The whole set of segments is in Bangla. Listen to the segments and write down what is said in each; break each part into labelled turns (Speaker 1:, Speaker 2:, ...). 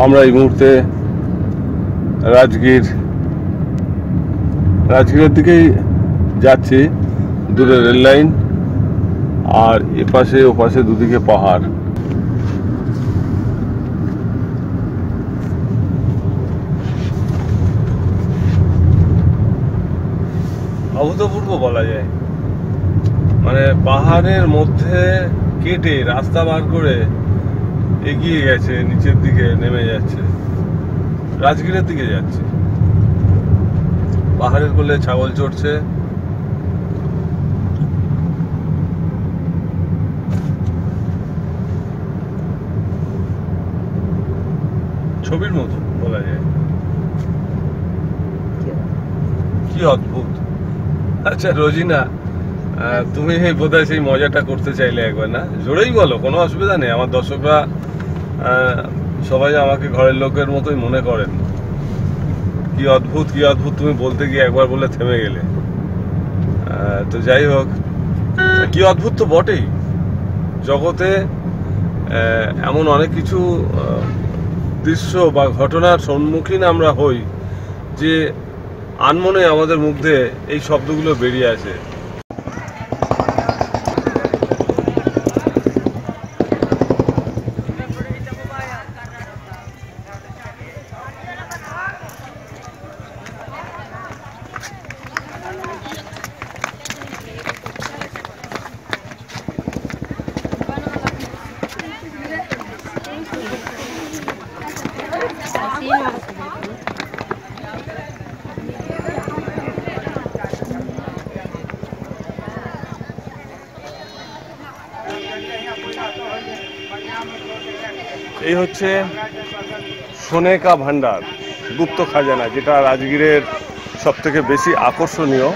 Speaker 1: আমরা এই মুহূর্তে রাজগীরের দিকেই যাচ্ছি। দূরে রেল লাইন আর এপাশে ওপাশে দুদিকে পাহাড়। অভূতপূর্ব বলা যায়, মানে পাহাড়ের মধ্যে কেটে রাস্তা বার করে এগিয়ে গেছে, নিচের দিকে নেমে যাচ্ছে, রাজগীরের দিকে যাচ্ছে। পাহাড়ের কোলে ছাগল চড়ছে। ছবির মতো বলা যায়। কি অদ্ভুত। আচ্ছা রোজিনা, তুমি বোধহয় সেই মজাটা করতে চাইলে একবার, না জোরেই বলো, কোনো অসুবিধা নেই। আমার দর্শকরা সবাই আমাকে ঘরের লোকের মতোই মনে করেন। কি অদ্ভুত কি অদ্ভুত তুমি বলতে গিয়ে একবার বলে থেমে গেলে। তো যাই হোক, কি অদ্ভুত তো বটেই। জগতে এমন অনেক কিছু দৃশ্য বা ঘটনার সম্মুখীন আমরা হই যে আনমনে আমাদের মুখ দিয়ে এই শব্দগুলো বেরিয়ে আসে। এই হচ্ছে সোনেকা ভান্ডার, গুপ্ত খাজানা, যেটা রাজগীরের সব থেকে বেশি আকর্ষণীয়।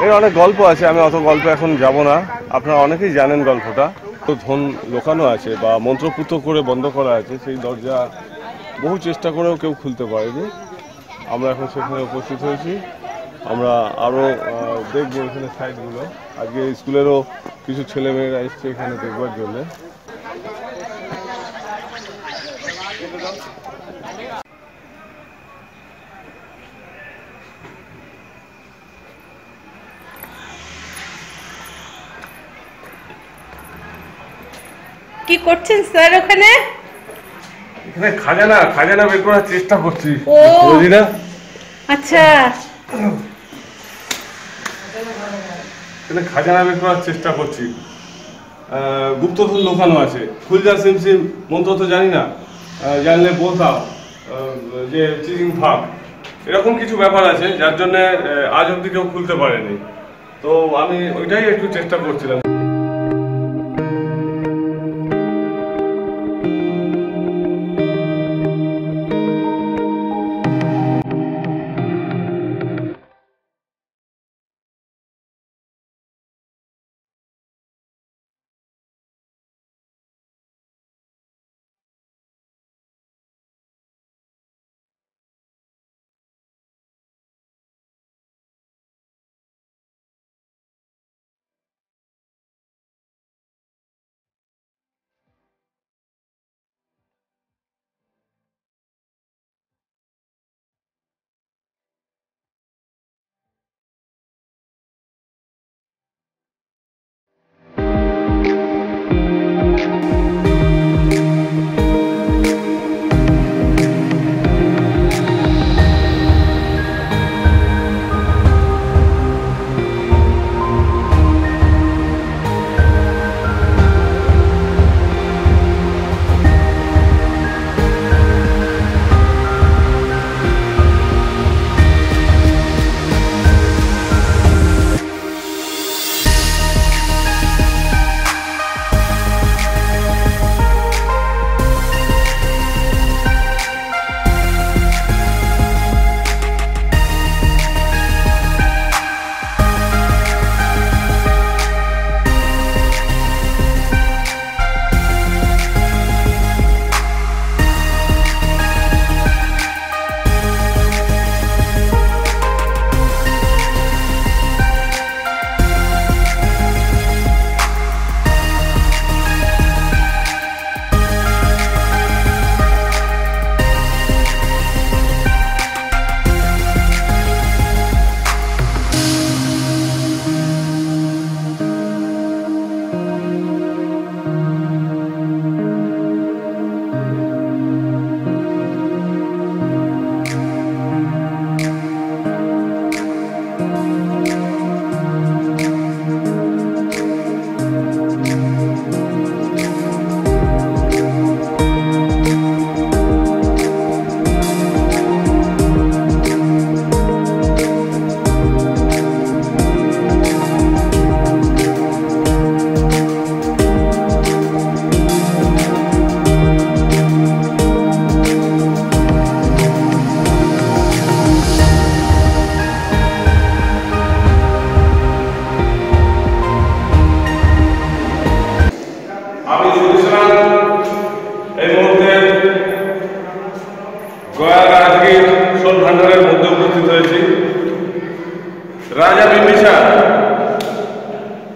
Speaker 1: এর অনেক গল্প আছে, আমি অত গল্প এখন যাব না, আপনারা অনেকেই জানেন গল্পটা। তো ধন লোকানো আছে বা মন্ত্রপুত করে বন্ধ করা আছে, সেই দরজা বহু চেষ্টা করেও কেউ খুলতে পারেনি। আমরা এখন সেখানে উপস্থিত হয়েছি। আমরা আরও দেখবো এখানে সাইডগুলো। আজকে স্কুলেরও কিছু ছেলেমেয়েরা এসছে এখানে দেখবার জন্যে।
Speaker 2: কি করছেন স্যার ওখানে?
Speaker 1: এখানে খাজানা বের করার চেষ্টা করছি।
Speaker 2: ও
Speaker 1: রোজিনা,
Speaker 2: আচ্ছা,
Speaker 1: এখানে খাজানা বের করার চেষ্টা করছি। গুপ্তধন লুকানো আছে। খুলজা সিমসিম মন্ত্র তো জানি না, জানলে বলতাম যে চিজিং ফাঁক, এরকম কিছু ব্যাপার আছে যার জন্য আজ অব্দি কেউ খুলতে পারেনি। তো আমি ওইটাই একটু চেষ্টা করছিলাম।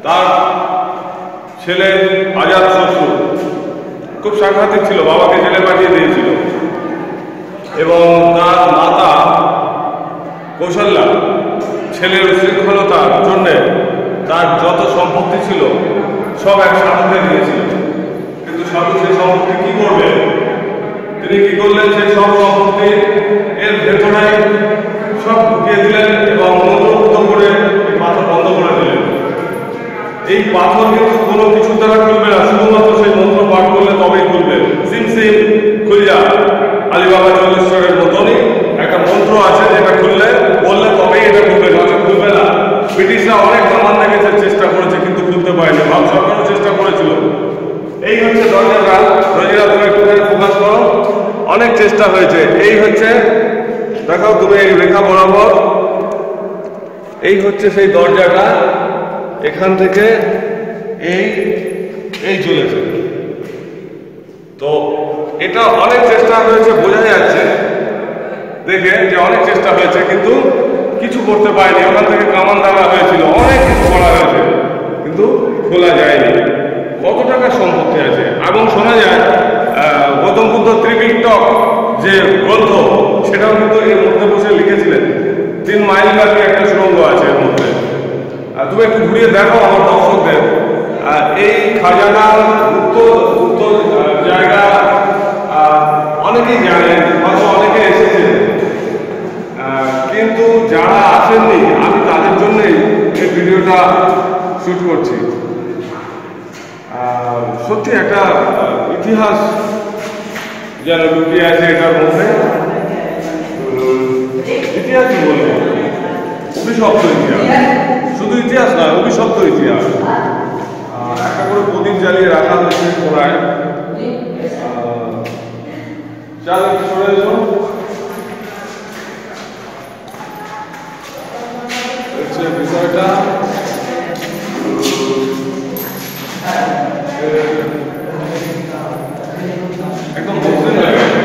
Speaker 1: তার ছেলে আজাদ শ্বশুর খুব সাংঘাতিক ছিল, বাবাকে জেলে পাঠিয়ে দিয়েছিল, এবং তার মাতা কৌশল্যা ছেলের উশৃঙ্খলতার জন্যে তার যত সম্পত্তি ছিল সব এক সাধুকে দিয়েছিল। কিন্তু সাধু সেই সম্পত্তি কি করবে? তিনি কি করলেন? সেই সব সম্পত্তি এর ভেতরে সব ঢুকিয়ে দিলেন এবং মন্ত্রমুগ্ধ করে পাথর বন্ধ করে দিলেন। এই পাথর কিন্তু কোনো কিছু দ্বারা খুলবে না, শুধুমাত্র সেই মন্ত্র পাঠ করলে তবেই খুলবে। সিম সিম খুলিয়া আলিবাবা চল্লেশ্বরের মতনই একটা মন্ত্র আছে, যেটা খুললে বললে তবেই এটা খুলবে, নচেত খুলবে না। ব্রিটিশরা অনেক কামান দেখেছে, চেষ্টা করেছে, কিন্তু খুলতে পারেনি। ভারত সরকারও চেষ্টা করেছিল। এই হচ্ছে দরজাটা। রোজিরা, তুমি একটুখানি ফোকাস করো। অনেক চেষ্টা হয়েছে। এই হচ্ছে, দেখাও তুমি এই রেখা বরাবর, এই হচ্ছে সেই দরজাটা। এখান থেকে এই এই চলেছে। তো এটা অনেক চেষ্টা হয়েছে, বোঝা যাচ্ছে দেখে যে অনেক চেষ্টা হয়েছে, কিন্তু কিছু করতে পারেনি। ওখান থেকে কামান দাঁড়া হয়েছিল, অনেক কিছু করা হয়েছে, কিন্তু খোলা যায়নি। কত টাকার সম্পত্তি আছে। এবং শোনা যায় গৌতম বুদ্ধ ত্রিপিটক যে গ্রন্থ, সেটাও কিন্তু এর মধ্যে বসে লিখেছিলেন। 3 মাইল ব্যাপী একটা সুড়ঙ্গ আছে এর মধ্যে। তুমি একটু ঘুরিয়ে দেখো আমার দর্শকদের। এই খাজানার গুপ্ত জায়গা অনেকেই জানেন, হয়তো অনেকে এসেছেন, কিন্তু যারা আসেননি আমি তাদের জন্যই এই ভিডিওটা শুট করছি। সত্যি একটা ইতিহাস যেন লুকিয়ে আছে এটার মধ্যে। ইতিহাসই বলবো, অভিশপ্ত ইতিহাস। শুধু ইতিহাস নয়, অভিশপ্ত ইতিহাস। একটা করে প্রদীপ জ্বালিয়ে রাখা হয়েছে কোনায়। চাল একটু সরে এসো। হচ্ছে বিষয়টা একদম মসৃণ হয়ে গেছে।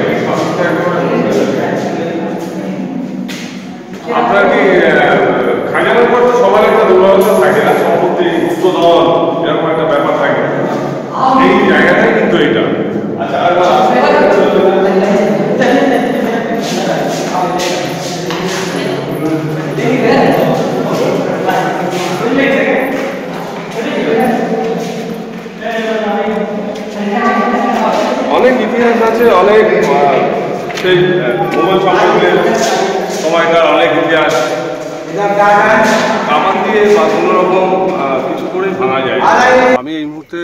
Speaker 1: আপনার কি খাজানার পর তো সবার একটা দুর্বলতা থাকে না, সম্পত্তি গুপ্তধন এরকম একটা ব্যাপার থাকে। এই জায়গাটাই কিন্তু এটা। আচ্ছা, অনেক ইতিহাস আছে, অনেক সেই মোগল সম্রাটদের সময়কার অনেক ইতিহাস। কামান দিয়ে বা কোনো রকম কিছু করেই ভাঙা যায়। আমি এই মুহূর্তে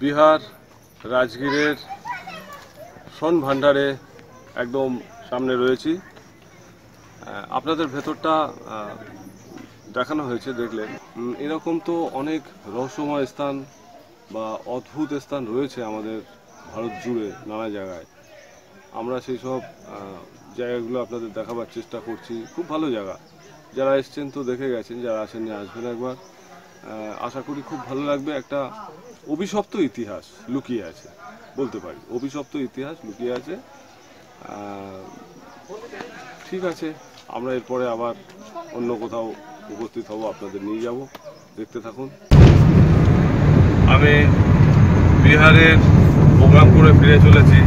Speaker 1: বিহার রাজগীরের সোন ভান্ডারে একদম সামনে রয়েছি। আপনাদের ভেতরটা দেখানো হয়েছে, দেখলেন। এরকম তো অনেক রহস্যময় স্থান বা অদ্ভুত স্থান রয়েছে আমাদের ভারত জুড়ে নানা জায়গায়। আমরা সেই সব জায়গাগুলো আপনাদের দেখাবার চেষ্টা করছি। খুব ভালো জায়গা। যারা এসছেন তো দেখে গেছেন, যারা আসেননি আসবেন একবার। আশা করি খুব ভালো লাগবে। একটা অভিশপ্ত ইতিহাস লুকিয়ে আছে বলতে পারি, অভিশপ্ত ইতিহাস লুকিয়ে আছে। ঠিক আছে, আমরা এরপরে আবার অন্য কোথাও উপস্থিত হব, আপনাদের নিয়ে যাব, দেখতে থাকুন। আমি বিহারের প্রোগ্রাম করে ফিরে চলেছি।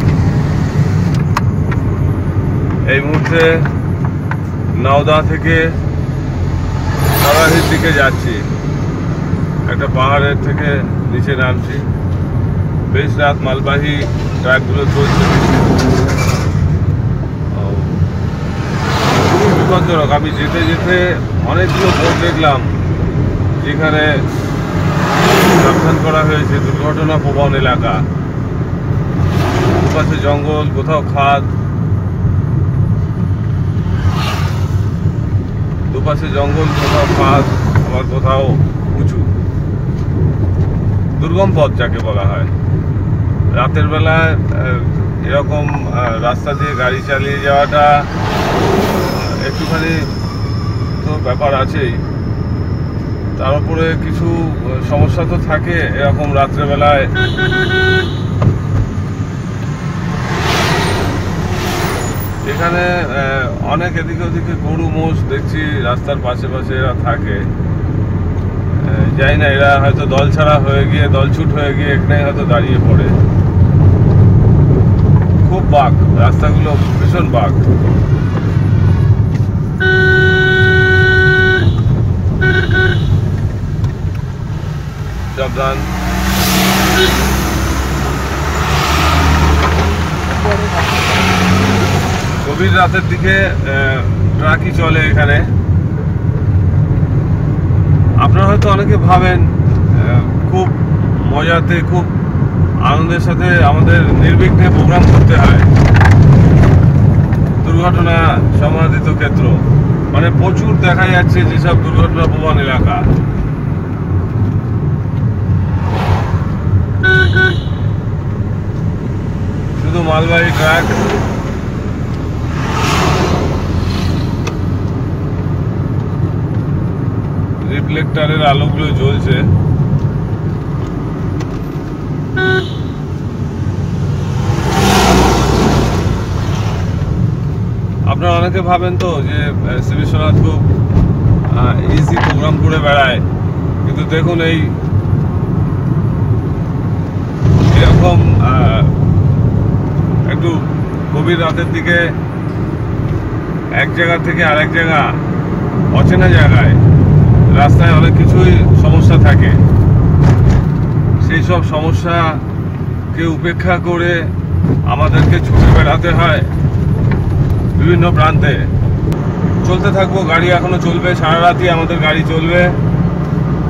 Speaker 1: এই মুহূর্তে নওদা থেকে সারাহির দিকে যাচ্ছি। একটা পাহাড়ের থেকে নিচে নামছি। বেশ রাত, মালবাহী ট্রাকগুলো চলছে। খুবই বিপজ্জনক। আমি যেতে যেতে অনেকগুলো বোর্ড দেখলাম যেখানে সাবধান করা হয়েছে দুর্ঘটনা প্রবণ এলাকা। দুপাশে জঙ্গল, কোথাও খাদ, দুপাশে জঙ্গল, কোথাও খাদ, আবার কোথাও উঁচু দুর্গম পথ যাকে বলা হয়। রাতের বেলায় এরকম রাস্তা দিয়ে গাড়ি চালিয়ে যাওয়াটা একটুখানি তো ব্যাপার আছেই। তার উপরে কিছু সমস্যা তো থাকে এরকম রাত্রেবেলায়। এখানে অনেক এদিকে ওদিকে গরু মোষ দেখছি রাস্তার পাশে পাশে এরা থাকে। জানি না এরা হয়তো দল ছাড়া হয়ে গিয়ে দলছুট হয়ে গিয়ে এখানে হয়তো দাঁড়িয়ে পড়ে। খুব বাঘ, রাস্তাগুলো ভীষণ বাঘ। সাবধান। গভীর রাতের দিকে ট্রাকই চলে এখানে। আপনারা হয়তো অনেকে ভাবেন খুব মজাতে খুব আনন্দের সাথে আমাদের নির্বিঘ্নে প্রোগ্রাম করতে হয়। দুর্ঘটনা সমাদিত ক্ষেত্র মানে প্রচুর দেখা যাচ্ছে যেসব দুর্ঘটনা প্রবণ এলাকা। শুধু মালবাহী ট্রাক, রিফ্লেক্টরের আলোগুলো জ্বলছে। আপনারা অনেকে ভাবেন তো যে শ্রী বিশ্বনাথ খুব ইজি প্রোগ্রাম করে বেড়ায়, কিন্তু দেখুন এই এরকম একটু গভীর রাতের দিকে এক জায়গা থেকে আরেক জায়গা অচেনা জায়গায় রাস্তায় অনেক কিছুই সমস্যা থাকে। সেই সব সমস্যাকে উপেক্ষা করে আমাদেরকে ছুটে বেড়াতে হয় বিভিন্ন প্রান্তে। চলতে থাকবো, গাড়ি এখনো চলবে, সারা রাতই আমাদের গাড়ি চলবে।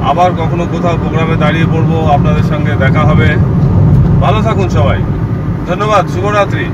Speaker 1: আবার কখনো কোথাও প্রোগ্রামে দাঁড়িয়ে পড়বো, আপনাদের সঙ্গে দেখা হবে। ভালো থাকুন সবাই, ধন্যবাদ, শুভরাত্রি।